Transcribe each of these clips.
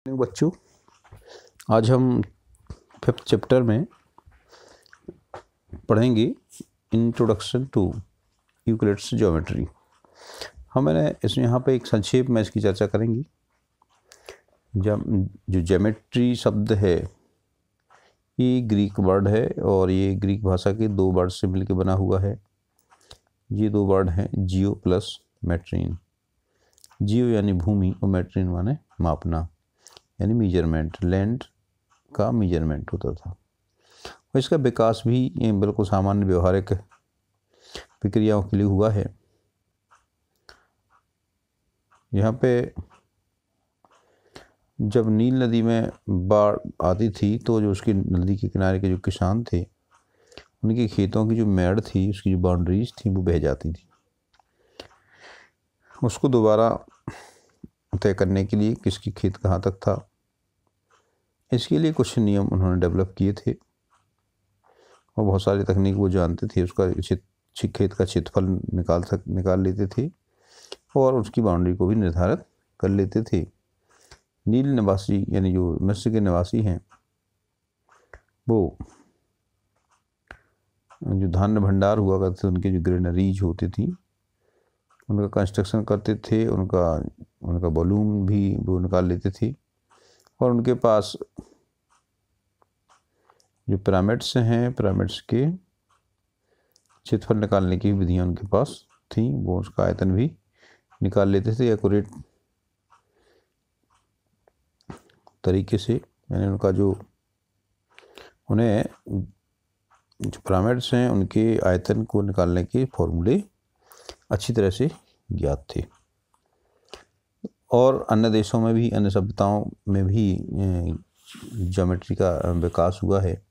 बच्चों, आज हम 5th चैप्टर में पढ़ेंगे इंट्रोडक्शन टू यूक्लिड्स ज्योमेट्री। मैंने इसमें यहाँ पे एक संक्षेप में इसकी चर्चा करेंगे। जो ज्योमेट्री शब्द है ये ग्रीक वर्ड है और ये ग्रीक भाषा के दो वर्ड से मिलकर बना हुआ है। ये दो वर्ड हैं जियो प्लस मेट्रीन। जियो यानी भूमि और मेट्रीन माने मापना यानी मीजरमेंट, लैंड का मीजरमेंट होता था। और इसका विकास भी बिल्कुल सामान्य व्यवहारिक प्रक्रियाओं के लिए हुआ है। यहाँ पे जब नील नदी में बाढ़ आती थी तो जो उसकी नदी के किनारे के जो किसान थे उनके खेतों की जो मेड़ थी, उसकी जो बाउंड्रीज थी वो बह जाती थी। उसको दोबारा तय करने के लिए किसकी खेत कहाँ तक था, इसके लिए कुछ नियम उन्होंने डेवलप किए थे और बहुत सारी तकनीक वो जानते थे। उसका खेत का क्षेत्रफल निकाल लेते थे और उसकी बाउंड्री को भी निर्धारित कर लेते थे। नील निवासी यानी जो मिस्र के निवासी हैं वो जो धान्य भंडार हुआ करते थे, उनके जो ग्रेनरीज होती थी उनका कंस्ट्रक्शन करते थे, उनका वॉल्यूम भी वो निकाल लेते थे। और उनके पास जो पिरामिड्स हैं, पिरामिड्स के क्षेत्रफल निकालने की विधियाँ उनके पास थी, वो उसका आयतन भी निकाल लेते थे एक्यूरेट तरीके से। यानी उन्हें जो पिरामिड्स हैं उनके आयतन को निकालने के फॉर्मूले अच्छी तरह से ज्ञात थे। और अन्य देशों में भी, अन्य सभ्यताओं में भी ज्योमेट्री का विकास हुआ है।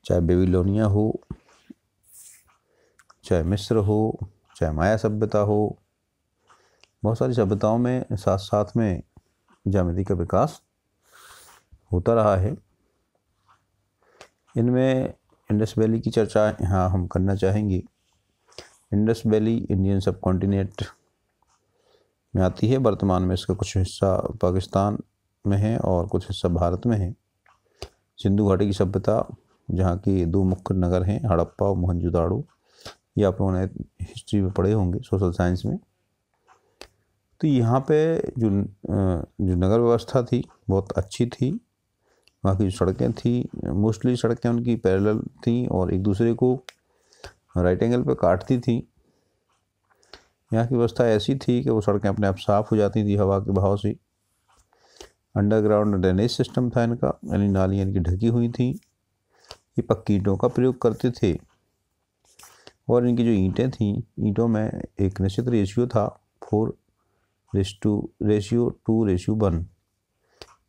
चाहे बेबीलोनिया हो, चाहे मिस्र हो, चाहे माया सभ्यता हो, बहुत सारी सभ्यताओं में साथ साथ में ज्योमेट्री का विकास होता रहा है। इनमें इंडस वैली की चर्चा यहाँ हम करना चाहेंगे। इंडस वैली इंडियन सब कॉन्टिनेंट में आती है। वर्तमान में इसका कुछ हिस्सा पाकिस्तान में है और कुछ हिस्सा भारत में है। सिंधु घाटी की सभ्यता, जहाँ की दो मुख्य नगर हैं हड़प्पा और मोहनजोदाड़ो, ये आप लोगों ने हिस्ट्री में पढ़े होंगे, सोशल साइंस में। तो यहाँ पे जो नगर व्यवस्था थी बहुत अच्छी थी। वहाँ की जो सड़कें थी, मोस्टली सड़कें उनकी पैरेलल थी और एक दूसरे को राइट एंगल पे काटती थी। यहाँ की व्यवस्था ऐसी थी कि वो सड़कें अपने आप साफ़ हो जाती थी हवा के बहाव से। अंडरग्राउंड ड्रेनेज सिस्टम था इनका, यानी नालियाँ इनकी ढकी हुई थी। ये पक्की ईंटों का प्रयोग करते थे और इनकी जो ईंटें थीं, ईंटों में एक निश्चित रेशियो था 4:2:1,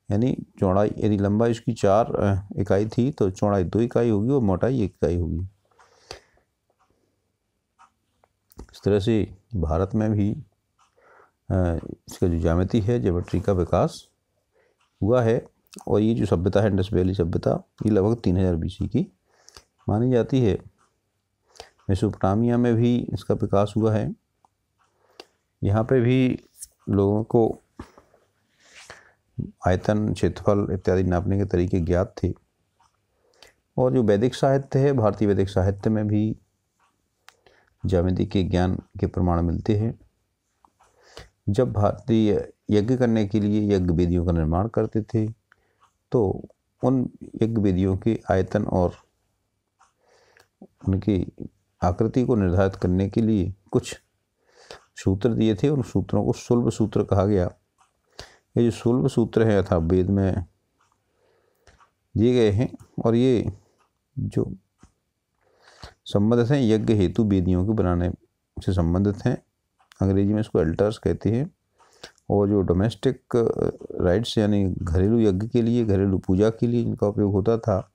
यानी चौड़ाई, यदि लंबाई इसकी 4 इकाई थी तो चौड़ाई 2 इकाई होगी और मोटाई 1 इकाई होगी। इस तरह से भारत में भी इसका जो ज्योमेट्री है, ज्योमेट्री का विकास हुआ है। और ये जो सभ्यता है इंडस वैली सभ्यता, ये लगभग 3000 BC की मानी जाती है। मेसोपोटामिया में भी इसका विकास हुआ है। यहाँ पे भी लोगों को आयतन, क्षेत्रफल इत्यादि नापने के तरीके ज्ञात थे। और जो वैदिक साहित्य है, भारतीय वैदिक साहित्य में भी ज्योमेट्री के ज्ञान के प्रमाण मिलते हैं। जब भारतीय यज्ञ करने के लिए यज्ञ वेदियों का निर्माण करते थे तो उन यज्ञ वेदियों के आयतन और उनकी आकृति को निर्धारित करने के लिए कुछ सूत्र दिए थे। उन सूत्रों को सुल्ब सूत्र कहा गया। ये जो सुल्ब सूत्र है अथवा वेद में दिए गए हैं और ये जो संबंधित हैं यज्ञ हेतु वेदियों के बनाने से संबंधित हैं। अंग्रेजी में इसको अल्टर्स कहते हैं। और जो डोमेस्टिक राइट्स यानी घरेलू यज्ञ के लिए, घरेलू पूजा के लिए इनका उपयोग होता था,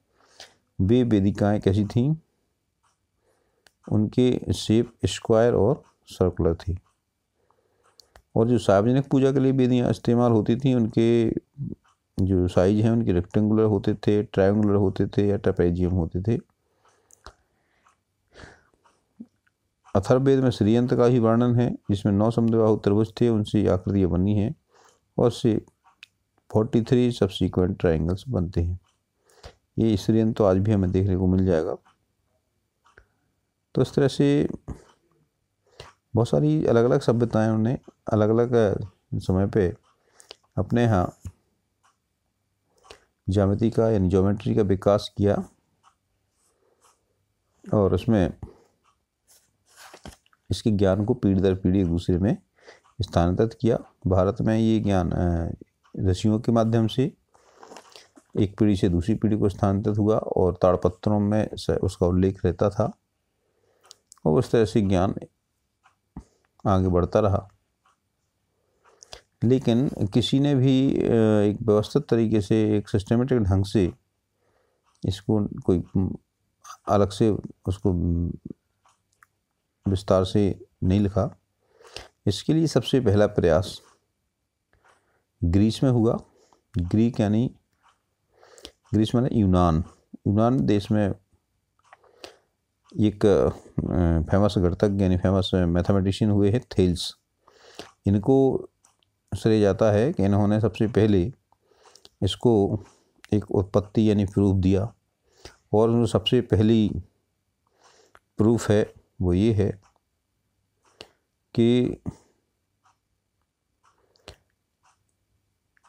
वे वेदिकाएँ कैसी थीं, उनके शेप स्क्वायर और सर्कुलर थी। और जो सार्वजनिक पूजा के लिए वेदियाँ इस्तेमाल होती थी, उनके जो साइज हैं उनके रेक्टेंगुलर होते थे, ट्रायंगुलर होते थे या ट्रेपेजियम होते थे। अथर्ववेद में श्रीयंत्र का ही वर्णन है, जिसमें 9 समद्विबाहु त्रिभुज थे, उनसे आकृतियाँ बनी हैं और से 43 सब्सीक्वेंट ट्रायंगल्स बनते हैं। ये स्त्रियन तो आज भी हमें देखने को मिल जाएगा। तो इस तरह से बहुत सारी अलग अलग सभ्यताएं उन्हें अलग अलग समय पे अपने यहाँ ज्यामिति का यानी ज्योमेट्री का विकास किया और उसमें इसके ज्ञान को पीढ़ी दर पीढ़ी एक दूसरे में स्थानांतरित किया। भारत में ये ज्ञान ऋषियों के माध्यम से एक पीढ़ी से दूसरी पीढ़ी को स्थानांतरित हुआ और ताड़पत्रों में उसका उल्लेख रहता था और उस तरह से ज्ञान आगे बढ़ता रहा। लेकिन किसी ने भी एक व्यवस्थित तरीके से एक सिस्टमेटिक ढंग से इसको कोई अलग से उसको विस्तार से नहीं लिखा। इसके लिए सबसे पहला प्रयास ग्रीस में हुआ। ग्रीस माने यूनान देश में एक फेमस गणितज्ञ यानी फेमस मैथमेटिशियन हुए हैं थेल्स। इनको श्रेय जाता है कि इन्होंने सबसे पहले इसको एक उत्पत्ति यानी प्रूफ दिया और जो सबसे पहली प्रूफ है वो ये है कि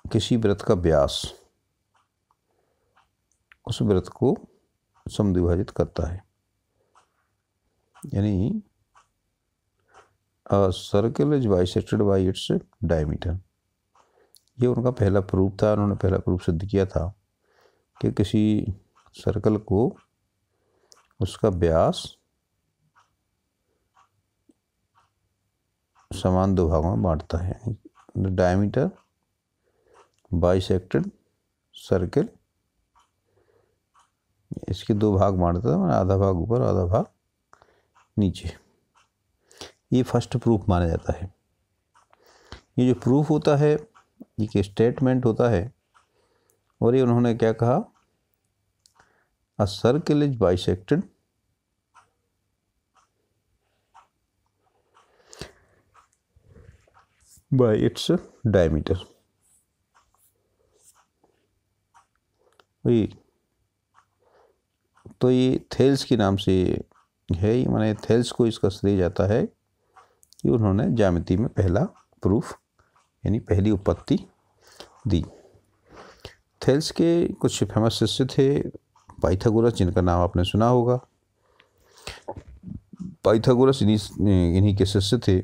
किसी वृत्त का व्यास उस वृत्त को समद्विभाजित करता है, यानी a circle is bisected by its diameter. ये उनका पहला प्रूफ था। उन्होंने पहला प्रूफ सिद्ध किया था कि किसी सर्कल को उसका व्यास समान दो भागों में बांटता है। द डायमीटर बाइसेक्टेड सर्कल, इसके दो भाग बांटता है, आधा भाग ऊपर आधा भाग नीचे। ये फर्स्ट प्रूफ माना जाता है। ये जो प्रूफ होता है एक स्टेटमेंट होता है और ये उन्होंने क्या कहा, a circle is bisected by its diameter. तो ये थेल्स के नाम से है, माने थेल्स को इसका श्रेय जाता है कि उन्होंने ज्यामिति में पहला प्रूफ यानी पहली उत्पत्ति दी। थेल्स के कुछ फेमस शिष्य थे पाइथागोरस, जिनका नाम आपने सुना होगा। पाइथागोरस इन्हीं के शिष्य थे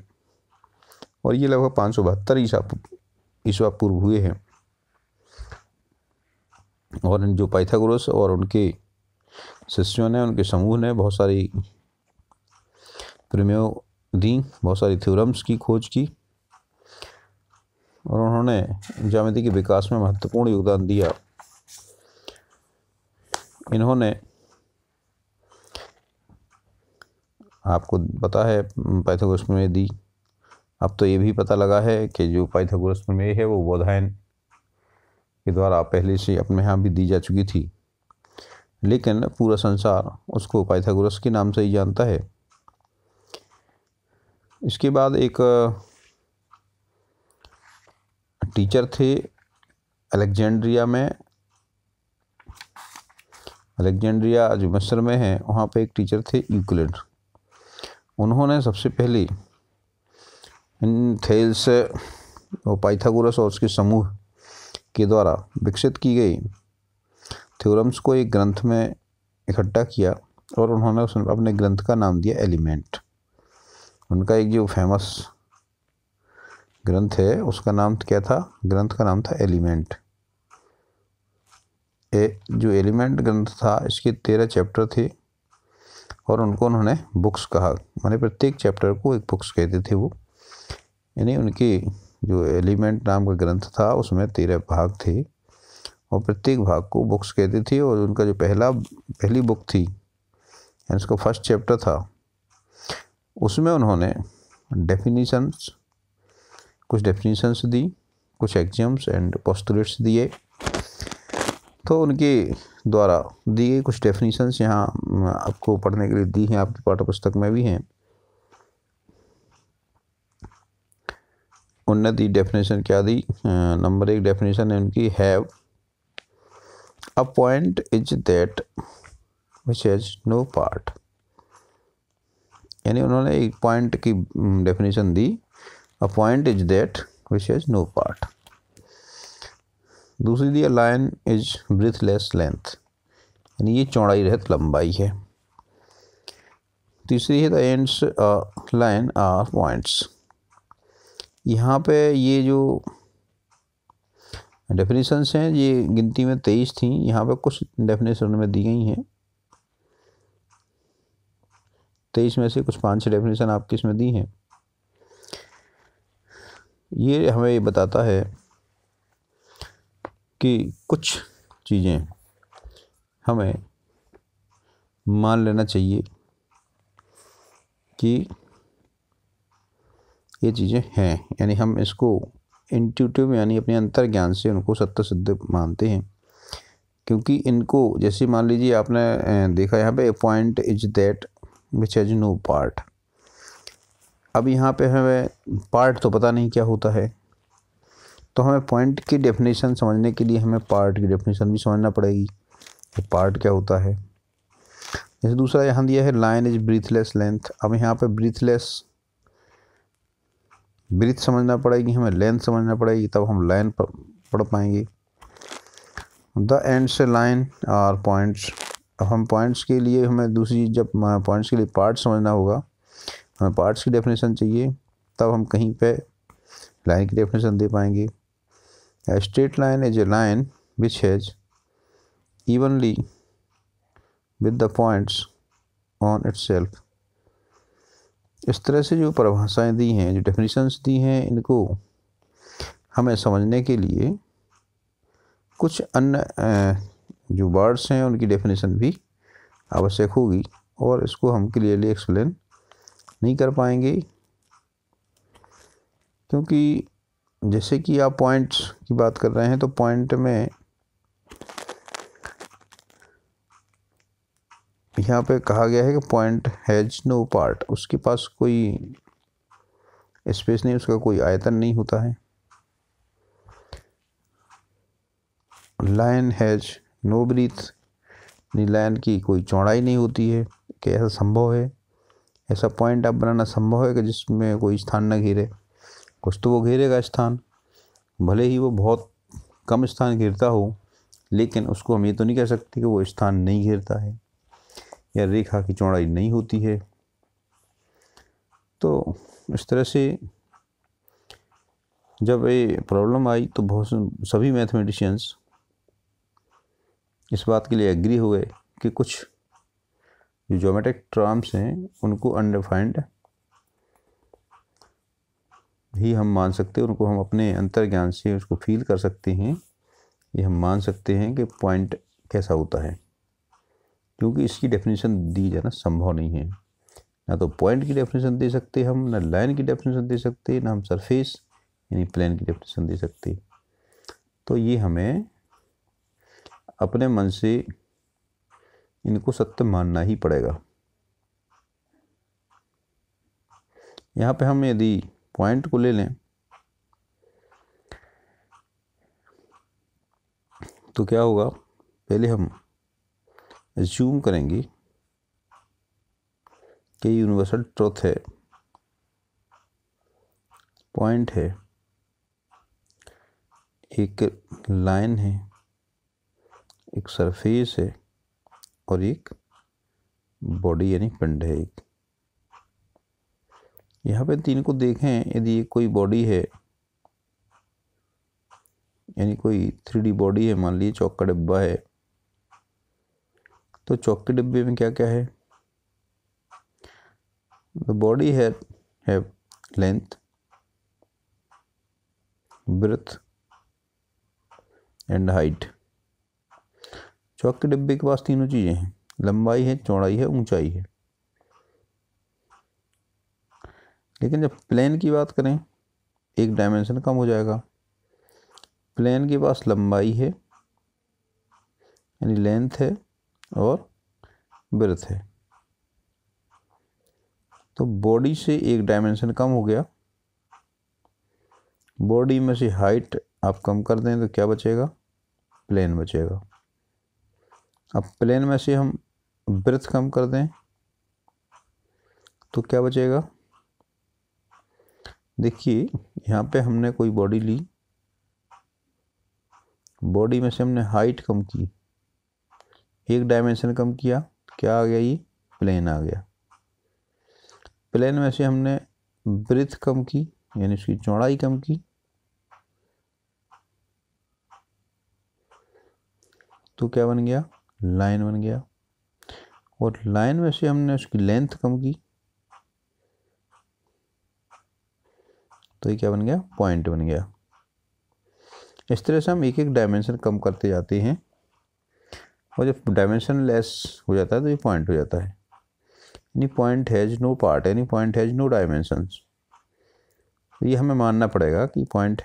और ये लगभग 572 ईसा पूर्व हुए हैं। और जो पाइथागोरस और उनके शिष्यों ने, उनके समूह ने बहुत सारी प्रमेय दी, बहुत सारी थ्योरम्स की खोज की और उन्होंने ज्यामिति के विकास में महत्वपूर्ण योगदान दिया। इन्होंने, आपको पता है पाइथागोरस प्रमेय दी। अब तो ये भी पता लगा है कि जो पाइथागोरस प्रमेय है वो बोधायन के द्वारा पहले से अपने यहाँ भी दी जा चुकी थी, लेकिन पूरा संसार उसको पाइथागोरस के नाम से ही जानता है। इसके बाद एक टीचर थे अलेक्जेंड्रिया में, अलेक्जेंड्रिया जो मिस्र में है, वहाँ पे एक टीचर थे यूक्लिड। उन्होंने सबसे पहले इन थेल्स और पाइथागोरस और उसके समूह के द्वारा विकसित की गई थ्योरम्स को एक ग्रंथ में इकट्ठा किया और उन्होंने अपने ग्रंथ का नाम दिया एलिमेंट। उनका एक जो फेमस ग्रंथ है उसका नाम क्या था, ग्रंथ का नाम था एलिमेंट। जो एलिमेंट ग्रंथ था इसके 13 चैप्टर थे और उनको उन्होंने बुक्स कहा, माने प्रत्येक चैप्टर को एक बुक्स कहते थे वो। यानी उनके जो एलिमेंट नाम का ग्रंथ था उसमें 13 भाग थे और प्रत्येक भाग को बुक्स कहते थे। और उनका जो पहली बुक थी यानी उसका फर्स्ट चैप्टर था, उसमें उन्होंने कुछ डेफिनेशंस दी, कुछ एक्सियम्स एंड पोस्टुलेट्स दिए। तो उनके द्वारा दी गई कुछ डेफिनेशंस यहाँ आपको पढ़ने के लिए दी हैं, आपकी पाठ्य पुस्तक में भी हैं। उन्नति डेफिनेशन क्या दी? नंबर 1 डेफिनेशन है उनकी, have a point is that which has no part. यानी उन्होंने एक पॉइंट की डेफिनेशन दी, a point is that which has no part. दूसरी दी, लाइन इज ब्रीथलेस लेंथ, यानी ये चौड़ाई रहित लंबाई है। तीसरी है the ends line are points. यहाँ पे ये जो डेफिनेशंस हैं ये गिनती में 23 थी, यहाँ पे कुछ डेफिनेशन में दी गई हैं। 23 में से कुछ 5-6 डेफिनेशन आपकी इसमें दी हैं। ये हमें ये बताता है कि कुछ चीज़ें हमें मान लेना चाहिए कि ये चीज़ें हैं, यानी हम इसको इंट्यूटिव यानी अपने अंतर ज्ञान से उनको सत्य सिद्ध मानते हैं, क्योंकि इनको जैसे मान लीजिए आपने देखा यहाँ पे point is that which has no part. अब यहाँ पे हमें पार्ट तो पता नहीं क्या होता है, तो हमें पॉइंट की डेफिनेशन समझने के लिए हमें पार्ट की डेफिनेशन भी समझना पड़ेगी कि पार्ट क्या होता है। जैसे दूसरा यहाँ दिया है लाइन इज ब्रीथलेस लेंथ। अब यहाँ पे ब्रीथ समझना पड़ेगी, हमें लेंथ समझना पड़ेगी, तब हम लाइन पढ़ पाएंगे। द एंड से लाइन आर पॉइंट्स। अब हम पॉइंट्स के लिए हमें दूसरी, जब पॉइंट्स के लिए पार्ट समझना होगा, हमें पार्ट्स की डेफिनेशन चाहिए, तब हम कहीं पे लाइन की डेफिनेशन दे पाएंगे। A straight line is a line which has evenly with the points on itself। इस तरह से जो परिभाषाएं दी हैं, जो डेफिनेशंस दी हैं, इनको हमें समझने के लिए कुछ अन्य जो वर्ड्स हैं उनकी डेफिनेशन भी आवश्यक होगी, और इसको हम क्लियरली एक्सप्लेन नहीं कर पाएंगे, क्योंकि जैसे कि आप पॉइंट्स की बात कर रहे हैं, तो पॉइंट में यहाँ पे कहा गया है कि पॉइंट हैज नो पार्ट, उसके पास कोई स्पेस नहीं, उसका कोई आयतन नहीं होता है। Line has no breath, line की कोई चौड़ाई नहीं होती है। कि ऐसा संभव है, ऐसा पॉइंट आप बनाना संभव है कि जिसमें कोई स्थान न घेरे? कुछ तो वो घेरेगा स्थान, भले ही वो बहुत कम स्थान घेरता हो, लेकिन उसको हम ये तो नहीं कह सकते कि वो स्थान नहीं घेरता है या रेखा की चौड़ाई नहीं होती है। तो इस तरह से जब ये प्रॉब्लम आई तो सभी मैथमेटिशियंस इस बात के लिए एग्री हो गए कि कुछ जो ज्योमेट्रिक टर्म्स हैं उनको अनडिफाइंड ही हम मान सकते हैं, उनको हम अपने अंतर्ज्ञान से उसको फील कर सकते हैं। ये हम मान सकते हैं कि पॉइंट कैसा होता है, क्योंकि इसकी डेफिनेशन दी जाना संभव नहीं है। ना तो पॉइंट की डेफिनेशन दे सकते हम, ना लाइन की डेफिनेशन दे सकते, ना हम सरफेस यानी प्लेन की डेफिनेशन दे सकते। तो ये हमें अपने मन से इनको सत्य मानना ही पड़ेगा। यहाँ पे हम यदि पॉइंट को ले लें तो क्या होगा, पहले हम एज्यूम करेंगे कि यूनिवर्सल ट्रुथ है, पॉइंट है, एक लाइन है, एक सरफेस है, और एक बॉडी यानी पिंड है एक। यहाँ पे तीन को देखें, यदि कोई बॉडी है यानी कोई 3D बॉडी है, मान लीजिए चौक का डिब्बा है, तो चौक के डिब्बे में क्या क्या है? The body have length, breath and height. Chalk के डिब्बे के पास तीनों चीज़ें हैं, लंबाई है, चौड़ाई है, ऊंचाई है। लेकिन जब प्लेन की बात करें, एक डायमेंशन कम हो जाएगा। प्लेन के पास लंबाई है यानी लेंथ है और ब्रेथ है, तो बॉडी से एक डायमेंशन कम हो गया, बॉडी में से हाइट आप कम कर दें तो क्या बचेगा, प्लेन बचेगा। अब प्लेन में से हम ब्रेथ कम कर दें तो क्या बचेगा। देखिए यहाँ पे हमने कोई बॉडी ली, बॉडी में से हमने हाइट कम की, एक डायमेंशन कम किया, क्या आ गया, ये प्लेन आ गया। प्लेन में से हमने ब्रेथ कम की यानी उसकी चौड़ाई कम की तो क्या बन गया, लाइन बन गया। और लाइन में से हमने उसकी लेंथ कम की तो ये क्या बन गया, पॉइंट बन गया। इस तरह से हम एक एक डायमेंशन कम करते जाते हैं और जब डायमेंशन लेस हो जाता है तो ये पॉइंट हो जाता है। यानी पॉइंट हैज़ नो पार्ट, यानी पॉइंट हैज़ नो डायमेंशंस। ये हमें मानना पड़ेगा कि पॉइंट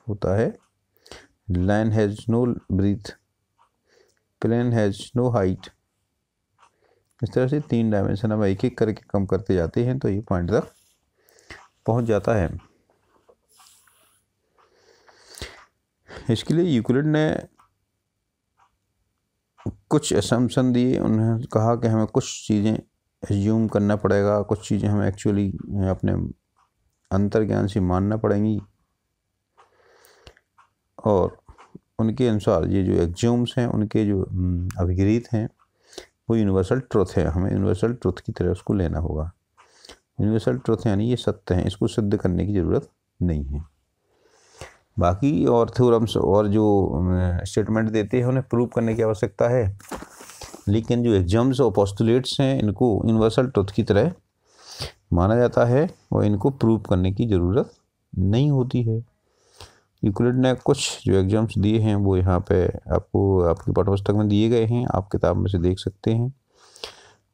होता है, line has no breath, plane has no height. इस तरह से 3 डायमेंशन हम एक एक करके कम करते जाते हैं तो ये पॉइंट तक पहुंच जाता है। इसके लिए यूक्लिड ने कुछ असम्पशन दिए। उन्होंने कहा कि हमें कुछ चीज़ें एज्यूम करना पड़ेगा, कुछ चीज़ें हमें एक्चुअली अपने अंतर्ज्ञान से मानना पड़ेंगी और उनके अनुसार ये जो एक्ज्यूम्स हैं, उनके जो अभिगृहित हैं वो यूनिवर्सल ट्रुथ है। हमें यूनिवर्सल ट्रुथ की तरह उसको लेना होगा। यूनिवर्सल ट्रुथ यानी ये सत्य है, इसको सिद्ध करने की ज़रूरत नहीं है। बाकी और थ्योरम्स और जो स्टेटमेंट देते हैं उन्हें प्रूव करने की आवश्यकता है, लेकिन जो एग्जाम्स और पोस्टुलेट्स हैं इनको यूनिवर्सल ट्रुथ की तरह माना जाता है और इनको प्रूव करने की ज़रूरत नहीं होती है। यूक्लिड ने कुछ जो एग्जाम्स दिए हैं वो यहाँ पे आपको आपकी पाठ्यपुस्तक में दिए गए हैं, आप किताब में से देख सकते हैं।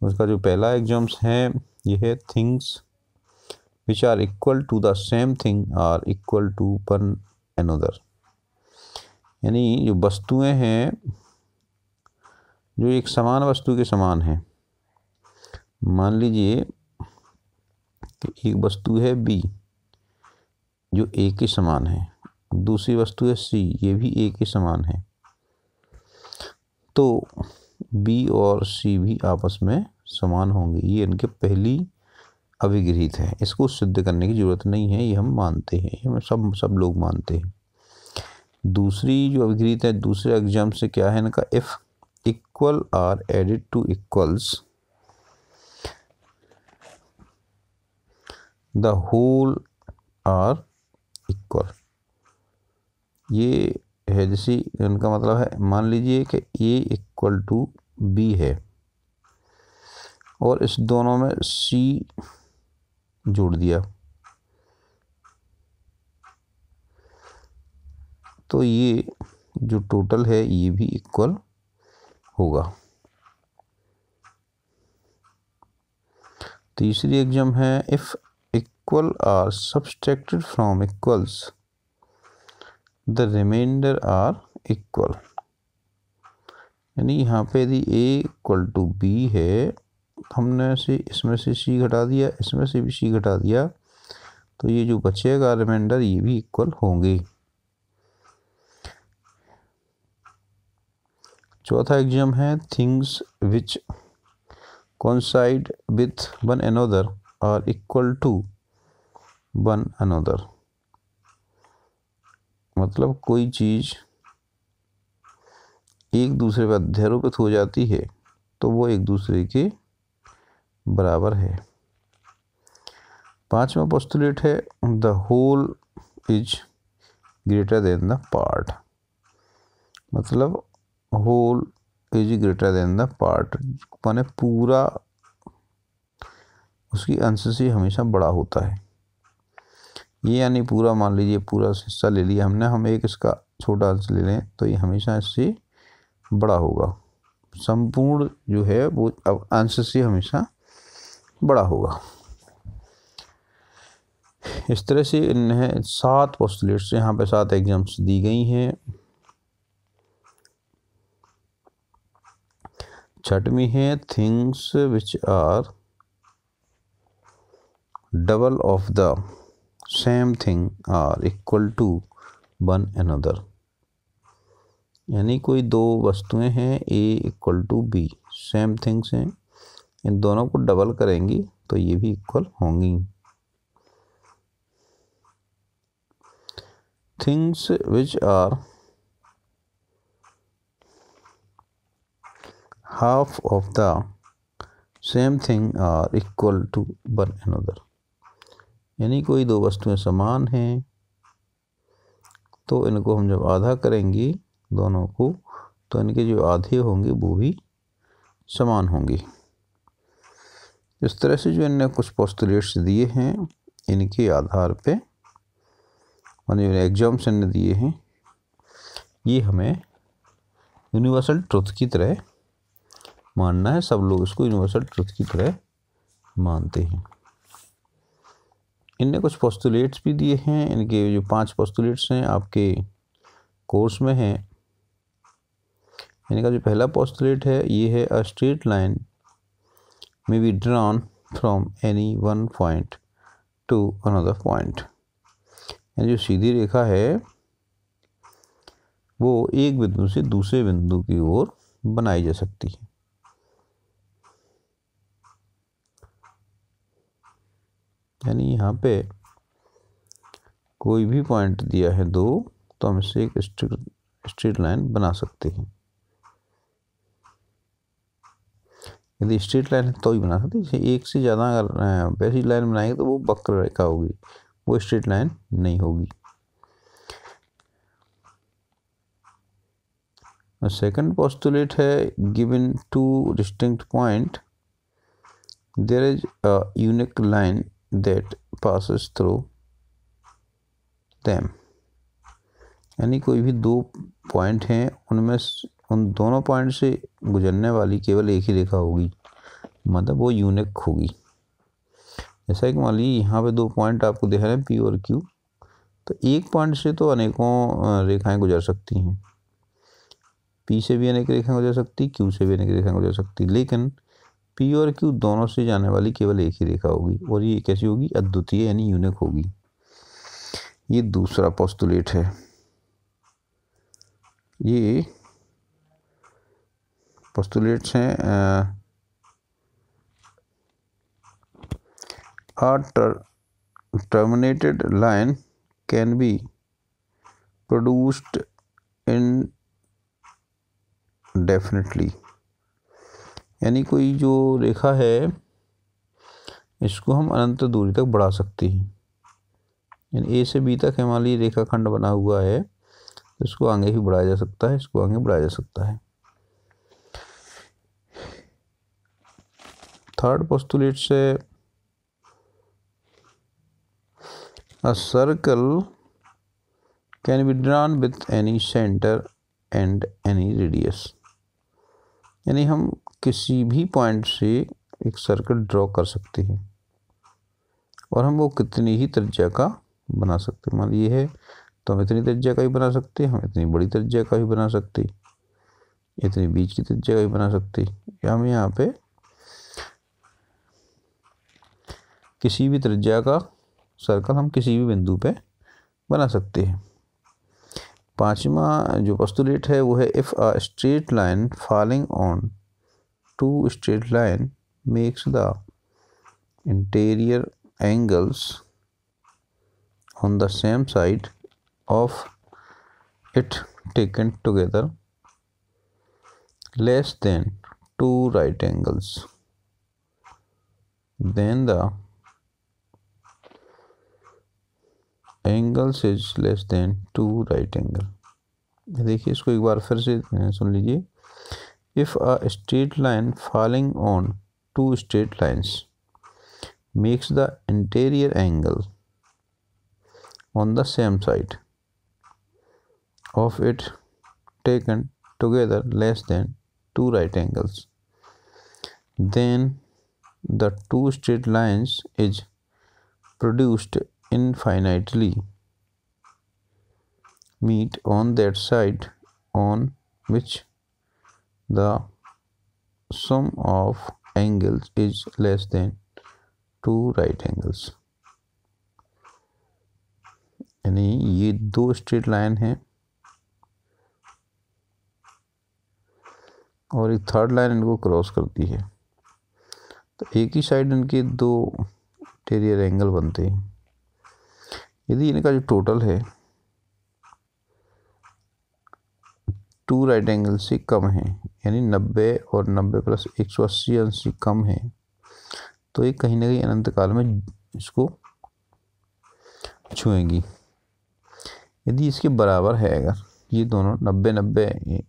उसका जो पहला एग्जाम्स है ये है things which are equal to the same thing are equal to one another. यानी जो वस्तुएं हैं जो एक समान वस्तु के समान हैं। मान लीजिए कि एक वस्तु है बी जो ए के समान है, दूसरी वस्तु है सी ये भी ए के समान है, तो बी और सी भी आपस में समान होंगे। ये इनके पहली अभिगृहित है, इसको सिद्ध करने की ज़रूरत नहीं है, ये हम मानते हैं, ये हम सब लोग मानते हैं। दूसरी जो अभिगृहित है दूसरे एग्जाम से क्या है इनका, if equal are added to equals the whole are equal. ये है जैसे इनका मतलब है, मान लीजिए कि ए इक्वल टू बी है और इस दोनों में सी जोड़ दिया तो ये जो टोटल है ये भी इक्वल होगा। तीसरी एग्जाम है if equal are subtracted from equals the remainder are equal. यानी यहाँ पे यदि ए इक्वल टू बी है, हमने से इसमें से सी घटा दिया, इसमें से भी सी घटा दिया, तो ये जो बचेगा रिमाइंडर ये भी इक्वल होंगे। चौथा एग्जाम है things which coincide with one another are equal to one another. मतलब कोई चीज़ एक दूसरे पर अध्यारोपित हो जाती है तो वो एक दूसरे के बराबर है। पांचवा पोस्टुलेट है the whole is greater than the part. मतलब whole is greater than the part माने पूरा उसकी अंश से हमेशा बड़ा होता है। ये यानी पूरा मान लीजिए पूरा हिस्सा ले लिया हमने, हम एक इसका छोटा अंश ले लें तो ये हमेशा इससे बड़ा होगा। संपूर्ण जो है वो अब अंश से हमेशा बड़ा होगा। इस तरह से इन्हें 7 पोस्टुलेट्स यहाँ पे 7 एग्जाम्स दी गई हैं। छठवीं है things which are double of the same thing are equal to one another, यानी कोई दो वस्तुएं हैं A equal to B, same things हैं, इन दोनों को डबल करेंगी तो ये भी इक्वल होंगी। Things which are half of the same thing are equal to one another, यानी कोई दो वस्तुएं समान हैं तो इनको हम जब आधा करेंगे दोनों को तो इनके जो आधे होंगे वो भी समान होंगे। इस तरह से जो इनने कुछ पोस्टुलेट्स दिए हैं इनके आधार पे और जो एग्जाम्स इनने दिए हैं ये हमें यूनिवर्सल ट्रुथ की तरह मानना है। सब लोग इसको यूनिवर्सल ट्रुथ की तरह मानते हैं। इनने कुछ पोस्टुलेट्स भी दिए हैं, इनके जो 5 पोस्टुलेट्स हैं आपके कोर्स में हैं। इनका जो पहला पोस्टुलेट है ये है अ straight line may be drawn from any one point to another point, यानी जो सीधी रेखा है वो एक बिंदु से दूसरे बिंदु की ओर बनाई जा सकती है। यानी यहाँ पे कोई भी पॉइंट दिया है दो तो हम इससे एक स्ट्रेट लाइन बना सकते हैं। यदि स्ट्रेट लाइन है तो ही बना सकते हैं, जैसे एक से ज़्यादा अगर वैसी लाइन बनाएंगे तो वो वक्र रेखा होगी, वो स्ट्रेट लाइन नहीं होगी। सेकंड पोस्टुलेट है given two distinct point there is a unique line that passes through them, यानी कोई भी दो पॉइंट हैं उनमें उन दोनों पॉइंट से गुजरने वाली केवल एक ही रेखा होगी, मतलब वो यूनिक होगी। जैसा कि मान लीजिए यहाँ पे दो पॉइंट आपको दिख रहे हैं पी और क्यू, तो एक पॉइंट से तो अनेकों रेखाएं गुजर सकती हैं, पी से भी अनेक रेखाएं गुजर सकती, क्यू से भी अनेक रेखाएं गुजर सकती, लेकिन पी और क्यू दोनों से जाने वाली केवल एक ही रेखा होगी और ये कैसी होगी, अद्वितीय यानी यूनिक होगी। ये दूसरा पोस्टुलेट है। ये पोस्टुलेट्स हैं terminated line can be produced indefinitely, यानी कोई जो रेखा है इसको हम अनंत दूरी तक बढ़ा सकते हैं। यानी ए से बी तक हमारी रेखा खंड बना हुआ है तो इसको आगे भी बढ़ाया जा सकता है, इसको आगे बढ़ाया जा सकता है। थर्ड पोस्टुलेट से a circle can be drawn with any center and any radius, यानी हम किसी भी पॉइंट से एक सर्कल ड्रॉ कर सकते हैं और हम वो कितनी ही त्रिज्या का बना सकते हैं। मान लीजिए है तो हम इतनी त्रिज्या का भी बना सकते हैं, हम इतनी बड़ी त्रिज्या का भी बना सकते, इतनी बीच की त्रिज्या का भी बना सकते, या हम यहाँ पे किसी भी त्रिज्या का सर्कल हम किसी भी बिंदु पे बना सकते हैं। पांचवा जो पोस्टुलेट है वो है if a straight line falling on two straight line makes the interior angles on the same side of it taken together less than two right angles, then the angles is less than two right angle. देखिए इसको एक बार फिर से सुन लीजिए। If a straight line falling on two straight lines makes the interior angle on the same side of it taken together less than two right angles, then the two straight lines is produced infinitely meet on that side on which the sum of angles is less than two right angles। यानी ये दो straight line हैं और एक third line इनको cross करती है, तो एक ही साइड इनके दो इंटीरियर एंगल बनते हैं। यदि इनका जो टोटल है 2 राइट एंगल से कम है, यानी 90 और 90 प्लस 180 अंश से कम है, तो ये कहीं ना कहीं अनंत काल में इसको छुएंगी। यदि इसके बराबर है, अगर ये दोनों 90 90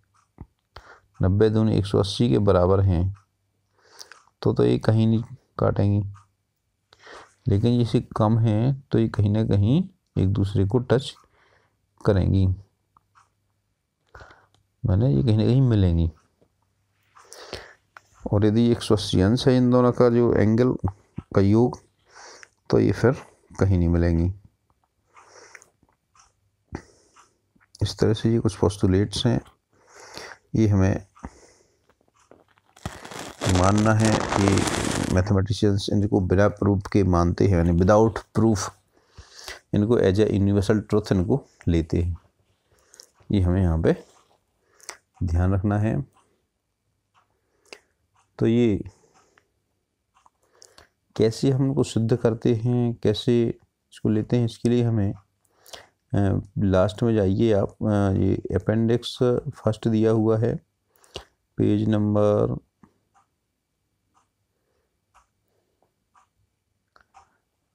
90 दोनों 180 के बराबर हैं, तो ये कहीं नहीं काटेंगी। लेकिन ये कम है तो ये कहीं ना कहीं एक दूसरे को टच करेंगी, माने ये कहीं ना कहीं मिलेंगी। और यदि 180 अंश है इन दोनों का जो एंगल का योग, तो ये फिर कहीं नहीं मिलेंगी। इस तरह से ये कुछ पोस्टुलेट्स हैं, ये हमें मानना है कि मैथमेटिशियंस इनको बिना प्रूफ के मानते हैं, यानी विदाउट प्रूफ इनको एज ए यूनिवर्सल ट्रुथ इनको लेते हैं। ये हमें यहाँ पे ध्यान रखना है। तो ये कैसे हम इनको सिद्ध करते हैं, कैसे इसको लेते हैं, इसके लिए हमें लास्ट में जाइए आप, ये अपेंडिक्स फर्स्ट दिया हुआ है, पेज नंबर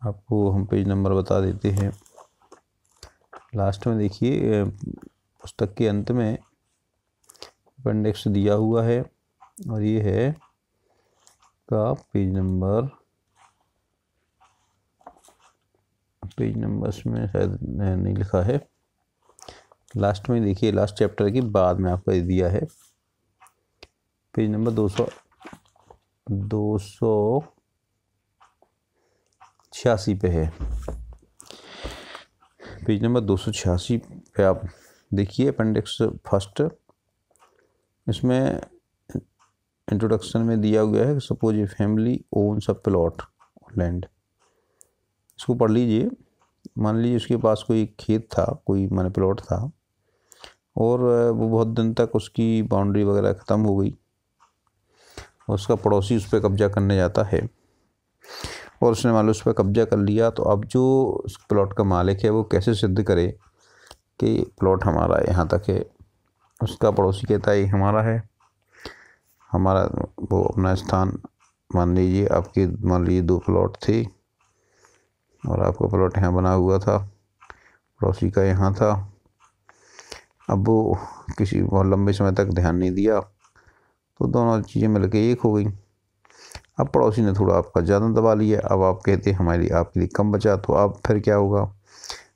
आपको हम पेज नंबर बता देते हैं। लास्ट में देखिए पुस्तक के अंत में अपेंडिक्स दिया हुआ है, और ये है का पेज नंबर में शायद नहीं लिखा है। लास्ट में देखिए, लास्ट चैप्टर के बाद में आपका दिया है, पेज नंबर 286 पे है। पेज नंबर 286 पे आप देखिए अपेंडिक्स फर्स्ट। इसमें इंट्रोडक्शन में दिया गया है, suppose a family owns a plot land. इसको पढ़ लीजिए। मान लीजिए उसके पास कोई खेत था, कोई माने प्लॉट था, और वो बहुत दिन तक उसकी बाउंड्री वगैरह ख़त्म हो गई, और उसका पड़ोसी उस पर कब्जा करने जाता है, और उसने मान लो उस पर कब्जा कर लिया। तो अब जो उस प्लॉट का मालिक है वो कैसे सिद्ध करे कि प्लॉट हमारा यहाँ तक है। उसका पड़ोसी कहता है ये हमारा है, हमारा वो अपना स्थान, मान लीजिए आपके, मान लीजिए 2 प्लॉट थे और आपका प्लॉट यहाँ बना हुआ था, पड़ोसी का यहाँ था। अब वो किसी बहुत लंबे समय तक ध्यान नहीं दिया, तो दोनों चीज़ें मिलकर एक हो गई। अब पड़ोसी ने थोड़ा आपका ज़्यादा दबा लिया, अब आप कहते हैं हमारे आपके लिए कम बचा, तो अब फिर क्या होगा,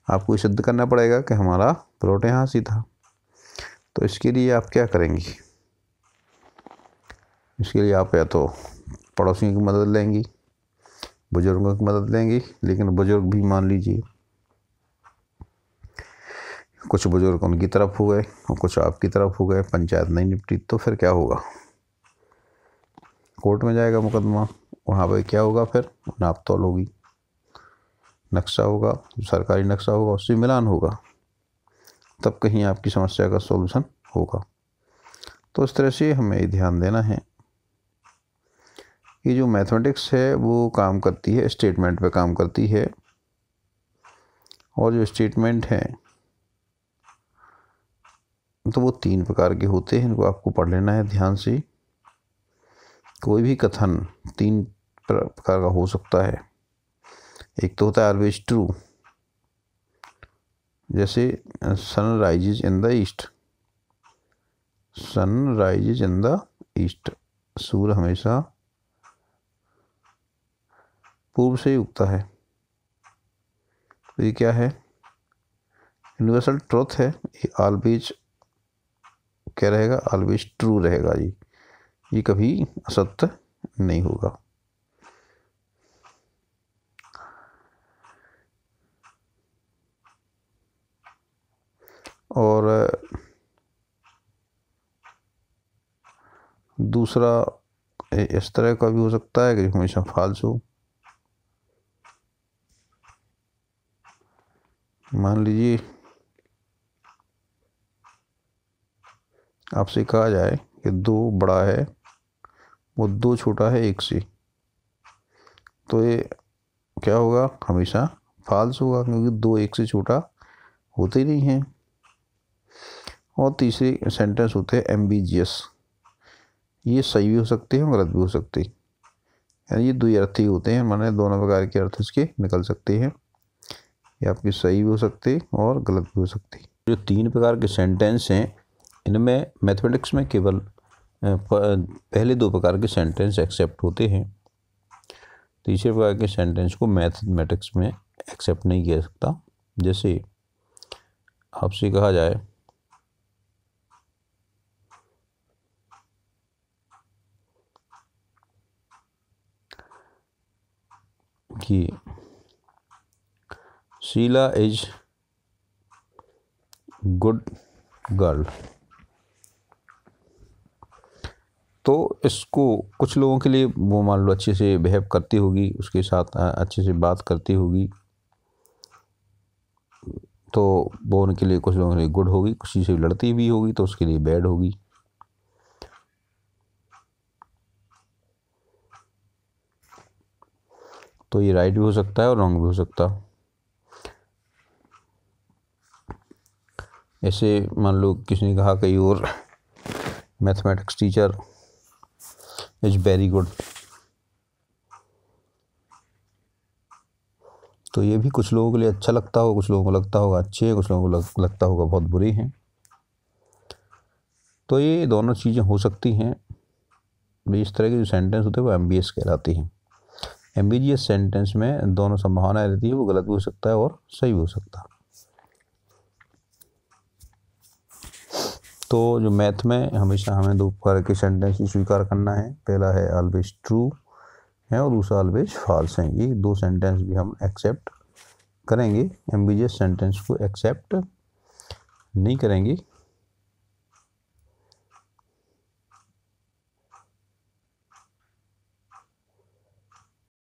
आपको सिद्ध करना पड़ेगा कि हमारा प्लॉट यहाँ से था। तो इसके लिए आप क्या करेंगी, इसके लिए आप या तो पड़ोसियों की मदद लेंगी, बुजुर्गों की मदद लेंगी। लेकिन बुजुर्ग भी मान लीजिए कुछ बुजुर्ग उनकी तरफ हो गए और कुछ आपकी तरफ हो गए, पंचायत नहीं निपटी, तो फिर क्या होगा, कोर्ट में जाएगा मुकदमा। वहाँ पर क्या होगा, फिर नाप तोल होगी, नक्शा होगा, सरकारी नक्शा होगा, उससे मिलान होगा, तब कहीं आपकी समस्या का सॉल्यूशन होगा। तो इस तरह से हमें ध्यान देना है कि जो मैथमेटिक्स है वो काम करती है, स्टेटमेंट पे काम करती है, और जो स्टेटमेंट हैं तो वो 3 प्रकार के होते हैं। इनको आपको पढ़ लेना है ध्यान से। कोई भी कथन 3 प्रकार का हो सकता है। एक तो होता है ऑलवेज ट्रू, जैसे sun rises in the east, sun rises in the east, सूर्य हमेशा पूर्व से ही उगता है। तो ये क्या है, यूनिवर्सल ट्रुथ है, ये ऑलवेज क्या रहेगा, ऑलवेज ट्रू रहेगा जी, ये कभी असत्य नहीं होगा। और दूसरा इस तरह का भी हो सकता है कि हमेशा फाल्स हो, मान लीजिए आपसे कहा जाए कि 2 बड़ा है वो 2 छोटा है 1 से, तो ये क्या होगा, हमेशा फाल्स होगा, क्योंकि 2 1 से छोटा होते ही नहीं हैं। और तीसरे सेंटेंस होते हैं एम्बिजियस, ये सही भी हो सकते हैं और गलत भी हो सकते हैं, यानी ये 2 अर्थी होते हैं, माने दोनों प्रकार के अर्थ इसके निकल सकते हैं। ये आपके सही भी हो सकते और गलत भी हो सकते हैं। जो 3 प्रकार के सेंटेंस हैं, इनमें मैथमेटिक्स में केवल पहले 2 प्रकार के सेंटेंस एक्सेप्ट होते हैं। तीसरे प्रकार के सेंटेंस को मैथमेटिक्स में एक्सेप्ट नहीं किया सकता। जैसे आपसे कहा जाए कि शीला इज गुड गर्ल, तो इसको कुछ लोगों के लिए वो मान लो अच्छे से बिहेव करती होगी, उसके साथ अच्छे से बात करती होगी, तो वो उनके लिए, कुछ लोगों के लिए गुड होगी, किसी से लड़ती भी होगी तो उसके लिए बैड होगी। तो ये राइट भी हो सकता है और रॉन्ग भी हो सकता है। ऐसे मान लो किसी ने कहा कहीं और, mathematics teacher is very good, तो ये भी कुछ लोगों के लिए अच्छा लगता होगा, कुछ लोगों को लगता होगा अच्छे है, कुछ लोगों को लगता होगा बहुत बुरी हैं। तो ये दोनों चीज़ें हो सकती हैं। इस तरह के जो सेंटेंस होते हैं वो एम्बिगियस कहलाती हैं। एम्बिगियस सेंटेंस में दोनों संभावनाएं रहती है, वो गलत भी हो सकता है और सही भी हो सकता है। तो जो मैथ में हमेशा हमें 2 प्रकार के सेंटेंस ही स्वीकार करना है, पहला है ऑलवेज ट्रू है और दूसरा ऑलवेज फॉल्स है। ये 2 सेंटेंस भी हम एक्सेप्ट करेंगे, एम्बिगियस सेंटेंस को एक्सेप्ट नहीं करेंगे।